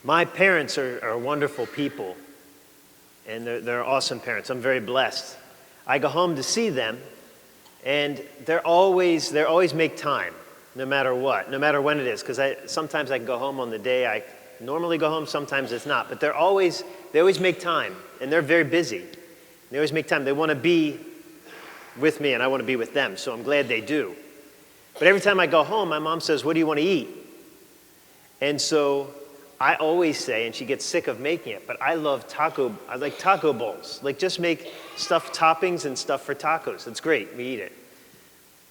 My parents are wonderful people, and they're awesome parents. I'm very blessed. I go home to see them, and they always make time, no matter what, no matter when it is. Because sometimes I can go home on the day I normally go home, sometimes it's not. But they always make time, and they're very busy. They always make time. They want to be with me, and I want to be with them, so I'm glad they do. But every time I go home, my mom says, "What do you want to eat?" And so I always say, and she gets sick of making it, but I like taco bowls. Like, just make stuffed toppings and stuff for tacos. It's great. We eat it.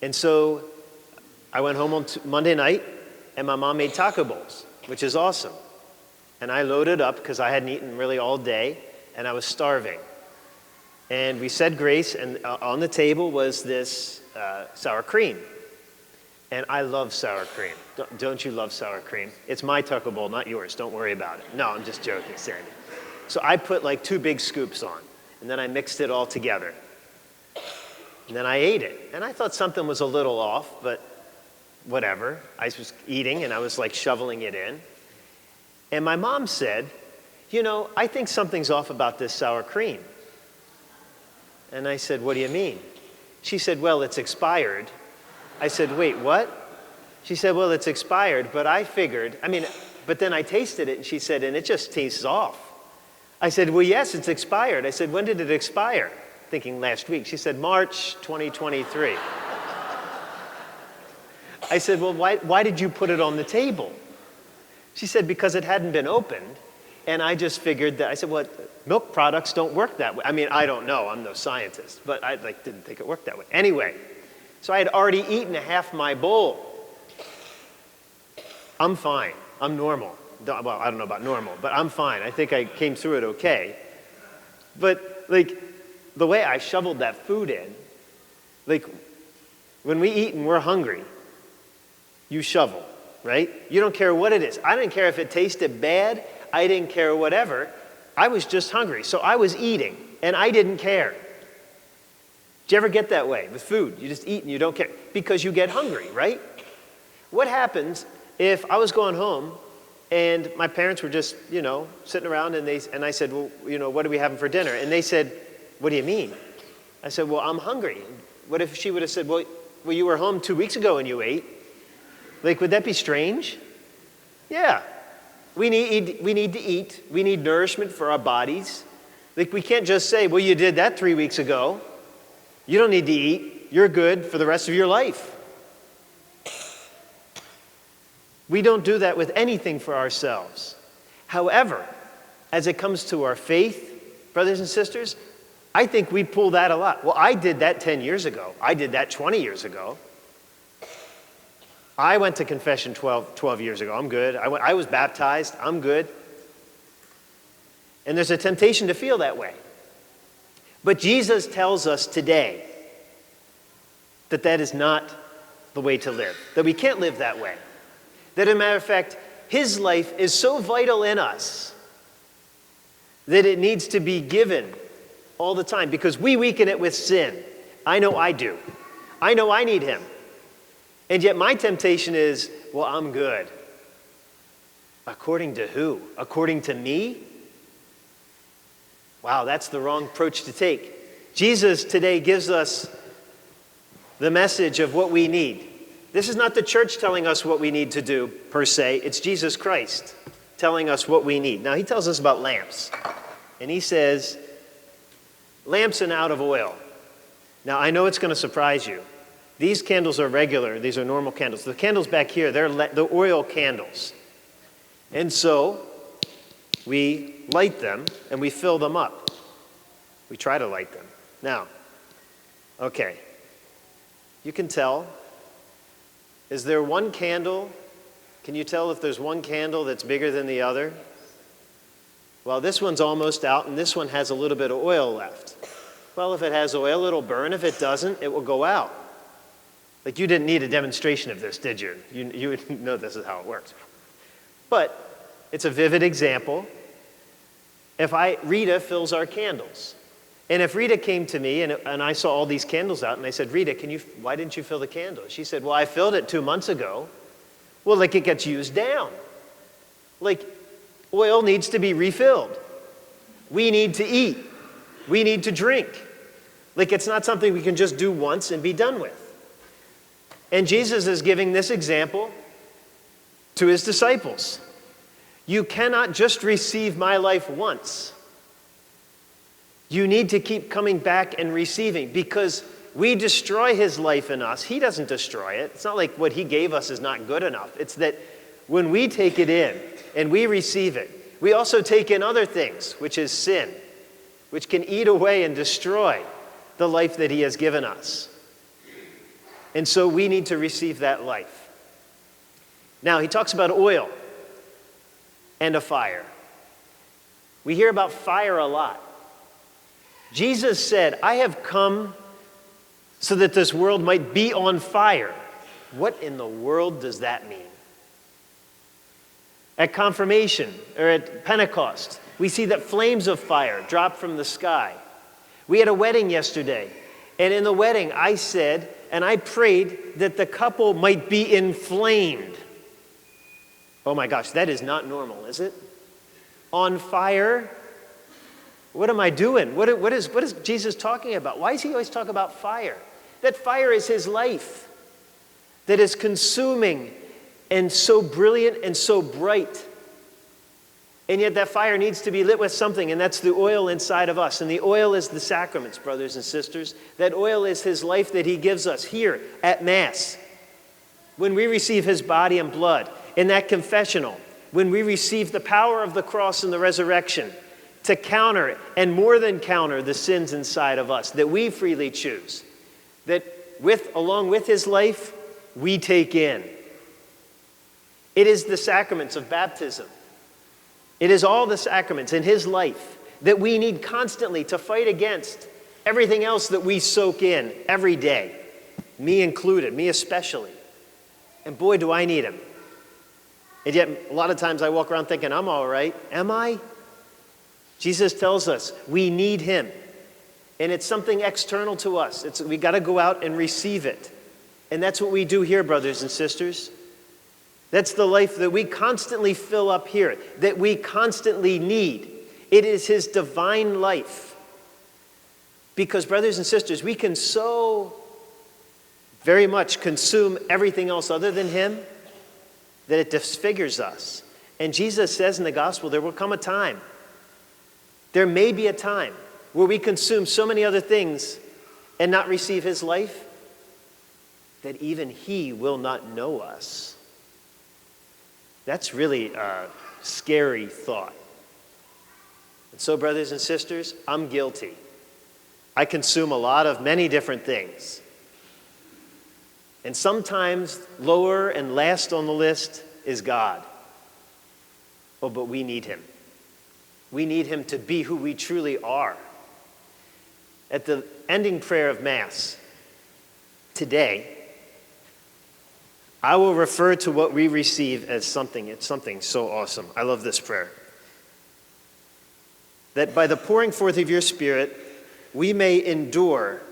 And so I went home on Monday night, and my mom made taco bowls, which is awesome. And I loaded up because I hadn't eaten really all day, and I was starving. And we said grace, and on the table was this sour cream. And I love sour cream. Don't you love sour cream? It's my taco bowl, not yours. Don't worry about it. No, I'm just joking, Sandy. So I put like 2 big scoops on, and then I mixed it all together. And then I ate it. And I thought something was a little off, but whatever. I was eating, and I was like shoveling it in. And my mom said, I think something's off about this sour cream. And I said, what do you mean? She said, well, it's expired. I said, wait, what? She said, well, it's expired, but I figured, but then I tasted it, and she said, and it just tastes off. I said, well, yes, it's expired. I said, when did it expire? Thinking last week. She said, March 2023. I said, well, why did you put it on the table? She said, because it hadn't been opened, and I just figured that, I said, well, milk products don't work that way. I don't know, I'm no scientist, but I didn't think it worked that way. Anyway, so I had already eaten half my bowl. I'm fine. I'm normal. Well, I don't know about normal, but I'm fine. I think I came through it okay. But the way I shoveled that food in, when we eat and we're hungry, you shovel, right? You don't care what it is. I didn't care if it tasted bad. I didn't care whatever. I was just hungry. So I was eating, and I didn't care. Do you ever get that way with food? You just eat and you don't care because you get hungry, right? What happens if I was going home and my parents were just, sitting around and I said, well, what are we having for dinner? And they said, what do you mean? I said, well, I'm hungry. What if she would have said, well, you were home 2 weeks ago and you ate? Would that be strange? Yeah. We need to eat. We need nourishment for our bodies. We can't just say, well, you did that 3 weeks ago. You don't need to eat. You're good for the rest of your life. We don't do that with anything for ourselves. However, as it comes to our faith, brothers and sisters, I think we pull that a lot. Well, I did that 10 years ago. I did that 20 years ago. I went to confession 12 years ago. I'm good. I was baptized. I'm good. And there's a temptation to feel that way. But Jesus tells us today that is not the way to live, that we can't live that way. That, as a matter of fact, his life is so vital in us that it needs to be given all the time because we weaken it with sin. I know I do. I know I need him. And yet my temptation is, well, I'm good. According to who? According to me? Wow, that's the wrong approach to take. Jesus today gives us the message of what we need. This is not the church telling us what we need to do, per se. It's Jesus Christ telling us what we need. Now, he tells us about lamps. And he says, lamps and out of oil. Now, I know it's going to surprise you. These candles are regular. These are normal candles. The candles back here, they're the oil candles. And so we light them and we fill them up. We try to light them. Now, okay, you can tell. Is there one candle? Can you tell if there's one candle that's bigger than the other? Well, this one's almost out, and this one has a little bit of oil left. Well, if it has oil, it'll burn. If it doesn't, it will go out. You didn't need a demonstration of this, did you? You would know this is how it works. But it's a vivid example. Rita fills our candles. And if Rita came to me and I saw all these candles out and I said, Rita, why didn't you fill the candle? She said, well, I filled it 2 months ago. Well, it gets used down. Oil needs to be refilled. We need to eat. We need to drink. Like, it's not something we can just do once and be done with. And Jesus is giving this example to his disciples. You cannot just receive my life once. You need to keep coming back and receiving, because we destroy his life in us. He doesn't destroy it. It's not like what he gave us is not good enough. It's that when we take it in and we receive it, we also take in other things, which is sin, which can eat away and destroy the life that he has given us. And so we need to receive that life. Now, he talks about oil and a fire. We hear about fire a lot. Jesus said, I have come so that this world might be on fire. What in the world does that mean? At confirmation, or at Pentecost, we see that flames of fire drop from the sky. We had a wedding yesterday, and in the wedding I said, and I prayed that the couple might be inflamed. Oh my gosh, that is not normal, is it? On fire? What am I doing? What is Jesus talking about? Why does he always talk about fire? That fire is his life, that is consuming and so brilliant and so bright. And yet that fire needs to be lit with something, and that's the oil inside of us. And the oil is the sacraments, brothers and sisters. That oil is his life that he gives us here at Mass. When we receive his body and blood, in that confessional, when we receive the power of the cross and the resurrection to counter and more than counter the sins inside of us that we freely choose, that along with his life, we take in. It is the sacraments of baptism. It is all the sacraments in his life that we need constantly to fight against everything else that we soak in every day, me included, me especially. And boy, do I need him. And yet, a lot of times I walk around thinking, I'm all right. Am I? Jesus tells us we need him. And it's something external to us. We got to go out and receive it. And that's what we do here, brothers and sisters. That's the life that we constantly fill up here, that we constantly need. It is his divine life. Because, brothers and sisters, we can so very much consume everything else other than him that it disfigures us. And Jesus says in the gospel, there will come a time, there may be a time where we consume so many other things and not receive his life that even he will not know us. That's really a scary thought. And so, brothers and sisters, I'm guilty. I consume a lot of many different things. And sometimes lower and last on the list is God. Oh, but we need him. We need him to be who we truly are. At the ending prayer of Mass today, I will refer to what we receive as something. It's something so awesome. I love this prayer. That by the pouring forth of your Spirit, we may endure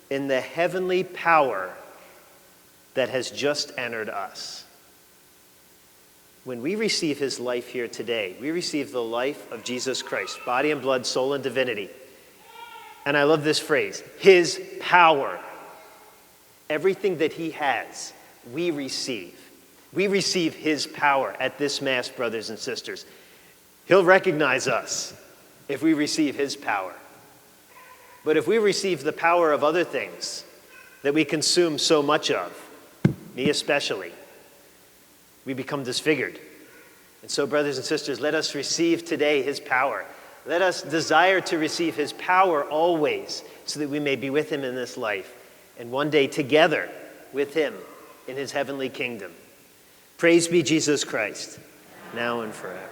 in the heavenly power that has just entered us. When we receive his life here today, we receive the life of Jesus Christ, body and blood, soul and divinity. And I love this phrase, his power. Everything that he has, we receive. We receive his power at this Mass, brothers and sisters. He'll recognize us if we receive his power. But if we receive the power of other things that we consume so much of, me especially, we become disfigured. And so, brothers and sisters, let us receive today his power. Let us desire to receive his power always, so that we may be with him in this life, and one day together with him in his heavenly kingdom. Praise be Jesus Christ, now and forever.